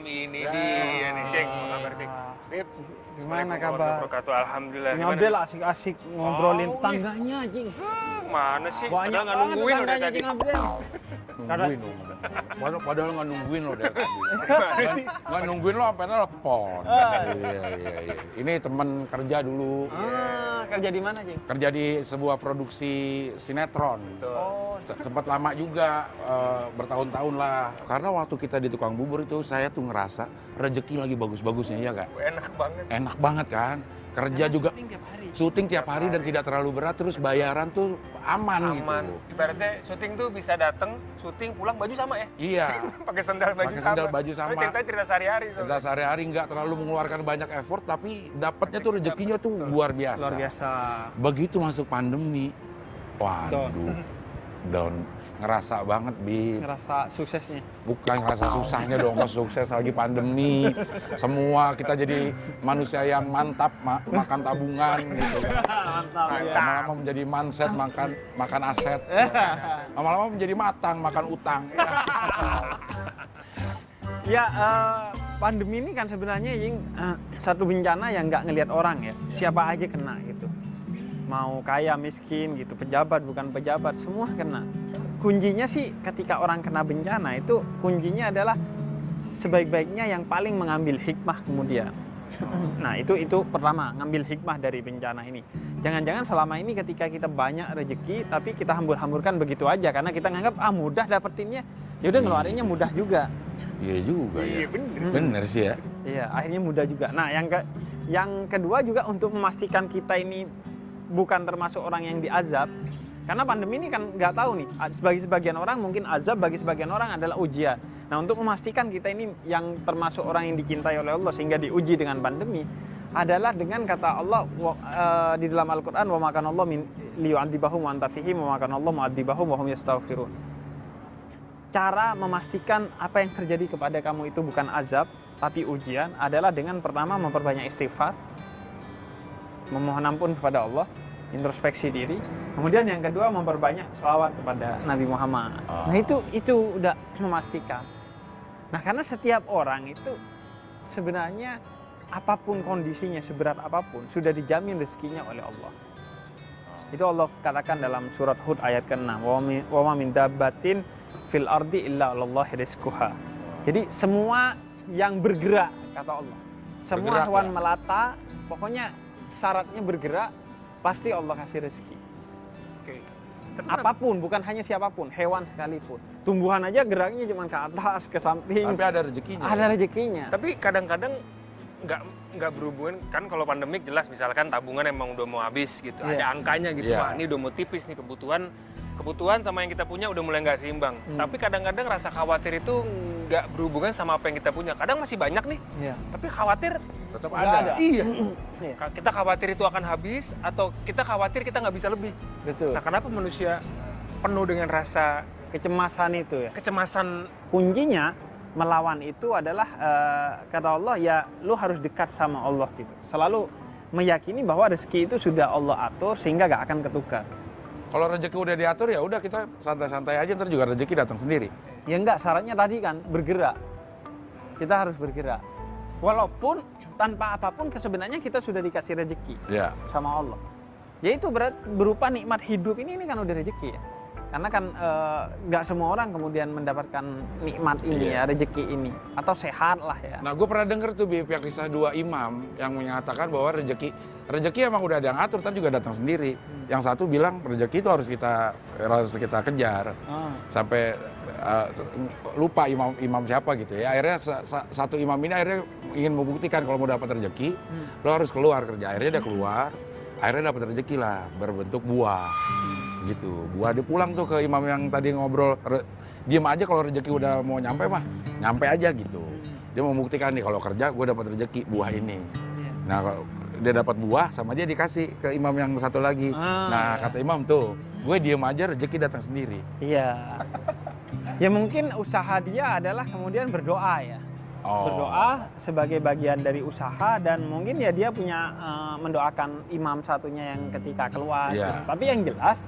ini dia nih, Ceng. Apa kabar, Ceng? Bib, Gimana kabar? Alhamdulillah. Ngabel asik-asik ngobrolin tetangganya, Cing. Mana sih? Banyak Padahal nggak banget nungguin udah tetangganya, tadi. Cing Abdel. Nungguin dong. Padahal nggak nungguin lo dari tadi. Nggak nungguin lo sampai nelpon. Iya. Ini teman kerja dulu. Kerja di mana, Cing? Kerja di sebuah produksi sinetron. Oh, Sempat lama juga, bertahun-tahun lah. Karena waktu kita di tukang bubur itu, saya tuh ngerasa rezeki lagi bagus-bagusnya, ya nggak? Enak banget. Enak banget kan? Kerja juga, syuting tiap hari dan tidak terlalu berat, terus bayaran tuh aman gitu. Ibaratnya syuting tuh bisa datang, syuting pulang baju sama ya? Iya. Pakai sandal baju Pakai sama. sandal baju sama. Cerita sehari-hari. Cerita sehari-hari nggak terlalu mengeluarkan banyak effort, tapi dapatnya tuh rezekinya tuh luar biasa. luar biasa. Begitu masuk pandemi, waduh, down. Ngerasa banget, Bi. Ngerasa suksesnya. Bukan ngerasa susahnya dong, pas sukses lagi pandemi. Semua kita jadi manusia yang mantap, makan tabungan gitu. Mantap ya. Lama-lama menjadi mindset, makan aset. Lama-lama menjadi matang, makan utang. Ya, pandemi ini kan sebenarnya Ying, satu bencana yang nggak ngelihat orang ya. Siapa aja kena gitu. Mau kaya, miskin gitu, pejabat, bukan pejabat, semua kena. Kuncinya sih ketika orang kena bencana itu kuncinya adalah sebaik-baiknya yang paling mengambil hikmah kemudian. Nah itu pertama, ngambil hikmah dari bencana ini. Jangan-jangan selama ini ketika kita banyak rezeki tapi kita hambur-hamburkan begitu aja karena kita nganggap mudah dapetinnya, yaudah ngeluarinnya mudah juga. Iya juga ya. Iya bener. Bener sih ya. Iya, akhirnya mudah juga. Nah, yang kedua juga untuk memastikan kita ini bukan termasuk orang yang diazab. Karena pandemi ini kan nggak tahu nih, bagi sebagian orang mungkin azab, bagi sebagian orang adalah ujian. Nah, untuk memastikan kita ini yang termasuk orang yang dicintai oleh Allah sehingga diuji dengan pandemi adalah dengan kata Allah di dalam Al-Qur'an, wa ma kana Allah liyu'adzibahum wa anta fihim wa ma kana Allah mu'adzibahum wa hum yastaghfirun. Cara memastikan apa yang terjadi kepada kamu itu bukan azab tapi ujian adalah dengan pertama memperbanyak istighfar, memohon ampun kepada Allah, introspeksi diri. Kemudian yang kedua memperbanyak sholawat kepada Nabi Muhammad. Nah itu udah memastikan. Nah karena setiap orang itu sebenarnya apapun kondisinya, seberat apapun sudah dijamin rezekinya oleh Allah. Itu Allah katakan dalam surat Hud ayat ke-6, wa ma min dabbatin fil ardi illa 'alallahi rizquha. Jadi semua yang bergerak kata Allah, semua Bergerak, hewan ya? melata, pokoknya syaratnya bergerak, pasti Allah kasih rezeki. Oke. Apapun, bukan hanya siapapun, hewan sekalipun. Tumbuhan aja geraknya cuma ke atas, ke samping. Tapi ada rezekinya. Ada rezekinya. Tapi kadang-kadang nggak berhubungan kan kalau pandemik jelas misalkan tabungan emang udah mau habis gitu, Iya. ada angkanya gitu, Iya. Wah ini udah mau tipis nih kebutuhan sama yang kita punya udah mulai nggak seimbang. Tapi kadang-kadang rasa khawatir itu nggak berhubungan sama apa yang kita punya. Kadang masih banyak nih, Iya. tapi khawatir Tetap Nggak ada. ada. Iya. kita khawatir itu akan habis atau kita khawatir kita nggak bisa lebih. Betul. Nah kenapa manusia penuh dengan rasa Kecemasan itu ya. kecemasan? Kuncinya melawan itu adalah kata Allah ya lu harus dekat sama Allah gitu. Selalu meyakini bahwa rezeki itu sudah Allah atur sehingga gak akan ketukar. Kalau rezeki udah diatur ya udah kita santai-santai aja, ntar juga rezeki datang sendiri. Ya enggak, syaratnya tadi kan bergerak. Kita harus bergerak. Walaupun tanpa apapun sebenarnya kita sudah dikasih rezeki Ya. sama Allah. Ya itu berupa nikmat hidup ini kan udah rezeki ya. Karena kan nggak semua orang kemudian mendapatkan nikmat ini ya, rezeki ini atau sehat lah ya. Nah, gue pernah denger tuh Bip, kisah dua imam yang menyatakan bahwa rezeki emang udah ada yang ngatur, tapi juga datang sendiri. Yang satu bilang rezeki itu harus kita kejar sampai lupa imam siapa gitu ya. Akhirnya satu imam ini akhirnya ingin membuktikan kalau mau dapat rezeki, lo harus keluar kerja. Akhirnya dia keluar, akhirnya dapat rezeki lah berbentuk buah. Gitu. Buah dia pulang tuh ke imam yang tadi ngobrol, diem aja kalau rezeki udah mau nyampe mah, nyampe aja gitu. Dia membuktikan nih kalau kerja gue dapat rezeki buah ini. Nah, kalau dia dapat buah sama dia dikasih ke imam yang satu lagi. Nah, kata imam tuh, gue diem aja rezeki datang sendiri. Iya. Ya mungkin usaha dia adalah kemudian berdoa ya. Berdoa sebagai bagian dari usaha dan mungkin ya dia punya mendoakan imam satunya yang ketika keluar. Iya. Tapi yang jelas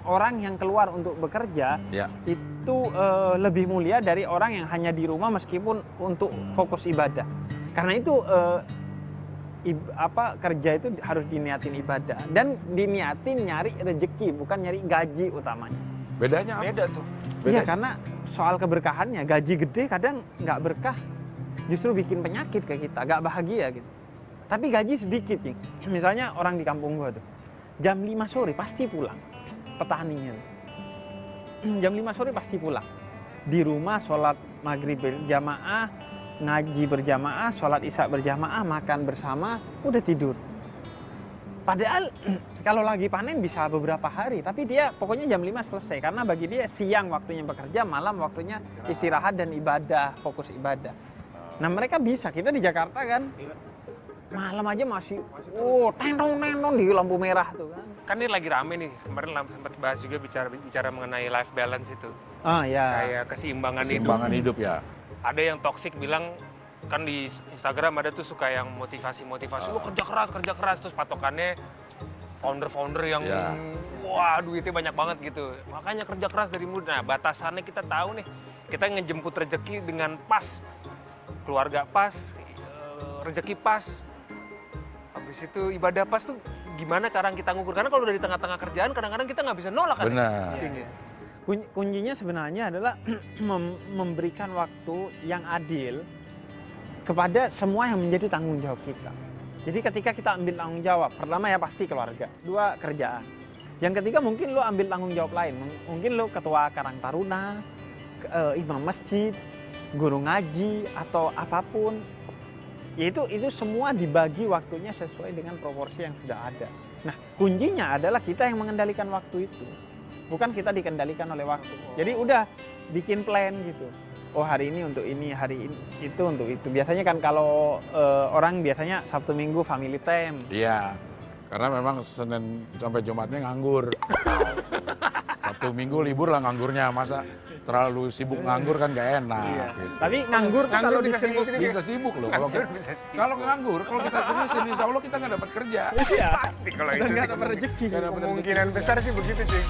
orang yang keluar untuk bekerja Ya. itu itu lebih mulia dari orang yang hanya di rumah meskipun untuk fokus ibadah. Karena itu kerja itu harus diniatin ibadah dan diniatin nyari rezeki, bukan nyari gaji utamanya. Bedanya apa? Beda tuh. Iya, karena soal keberkahannya, gaji gede kadang nggak berkah, justru bikin penyakit ke kita, nggak bahagia gitu. Tapi gaji sedikit, Cing. Misalnya orang di kampung gua tuh, jam 5 sore pasti pulang, petaninya. Jam 5 sore pasti pulang. Di rumah sholat maghrib berjamaah, ngaji berjamaah, sholat isya berjamaah, makan bersama, udah tidur. Padahal kalau lagi panen bisa beberapa hari, tapi dia pokoknya jam 5 selesai. Karena bagi dia siang waktunya bekerja, malam waktunya istirahat dan ibadah, fokus ibadah. Nah mereka bisa, kita di Jakarta kan, malam aja masih, tendong di lampu merah tuh kan. Kan ini lagi rame nih, kemarin sempat bahas juga bicara mengenai life balance itu. Ah ya. Kayak keseimbangan Keseimbangan hidup ya. Ada yang toksik bilang, kan di Instagram ada tuh suka yang motivasi lu kerja keras terus patokannya founder yang Ya. wah duitnya banyak banget gitu, makanya kerja keras dari muda. Nah batasannya kita tahu nih, kita ngejemput rezeki dengan pas, keluarga pas, rezeki pas, habis itu ibadah pas tuh gimana cara kita ngukur, karena kalau udah di tengah-tengah kerjaan kadang-kadang kita nggak bisa nolak kan. Benar. Ya? Kuncinya sebenarnya adalah memberikan waktu yang adil kepada semua yang menjadi tanggung jawab kita. Jadi ketika kita ambil tanggung jawab, pertama ya pasti keluarga, 2 kerjaan. Yang ketiga mungkin lo ambil tanggung jawab lain, mungkin lo ketua Karang Taruna, imam masjid, guru ngaji atau apapun. Yaitu itu semua dibagi waktunya sesuai dengan proporsi yang sudah ada. Nah kuncinya adalah kita yang mengendalikan waktu itu, bukan kita dikendalikan oleh waktu. Jadi udah bikin plan gitu. Oh hari ini untuk ini, hari ini itu untuk itu. Biasanya kan kalau orang biasanya Sabtu Minggu family time. Iya. Karena memang Senin sampai Jumatnya nganggur. Sabtu Minggu libur lah nganggurnya. Masa terlalu sibuk nganggur kan gak enak. Iya. Gitu. Tapi nganggur tuh kalau diseriusin. Bisa sibuk loh. Kalau nganggur, kalau kita seriusin, insya Allah kita nggak dapat kerja. Iya. Pasti kalau Dan itu nggak sih dapat rezeki. Nggak dapat rezeki. kemungkinan besar sih begitu sih.